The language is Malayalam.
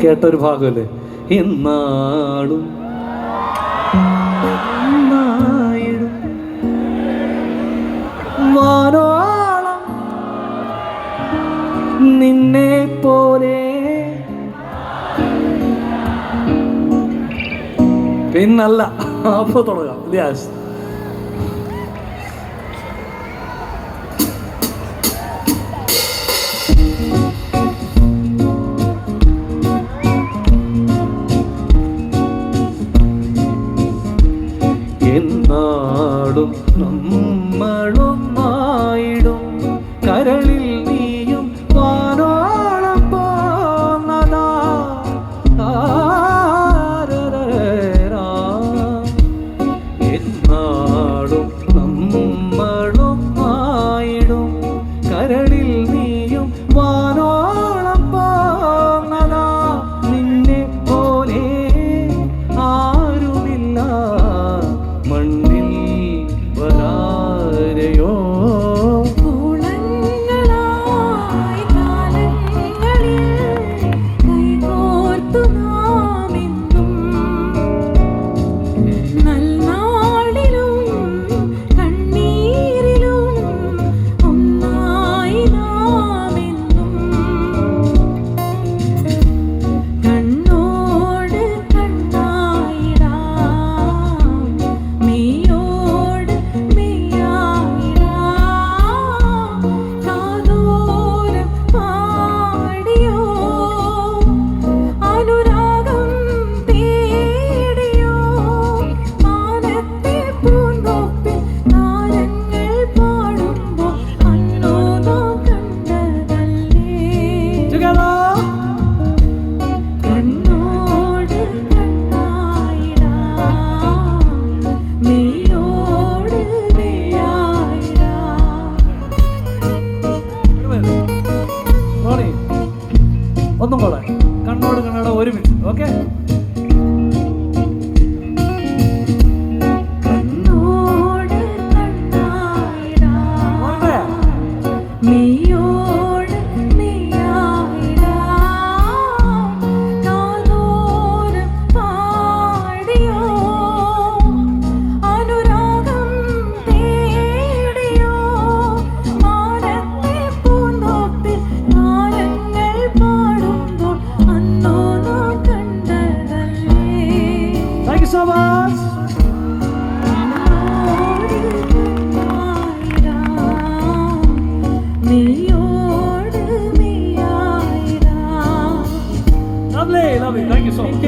കേട്ടൊരു ഭാഗമല്ലേ, എന്നാളും വാനോളം നിന്നെ പോലെ. പിന്നല്ല, അപ്പൊ തുടങ്ങാം. യെസ്, എന്നാടും നമ്മളൊന്നായിടും, കരളിൽ നീയും വാനോളം പോന്നതാ. എന്നാടും നമ്മളൊന്നായിടും, കരളിൽ നീയും വാനോളം പോന്നതാ. നിന്നെ പോലെ ആരുമില്ല മണ്ണിൽ വരാരെയോ. ഒന്നും കൂടെ കണ്ണോട് കണ്ണോട് ഒരുമിച്ച്. Okay, so much. Lovely, lovely. Thank you so much.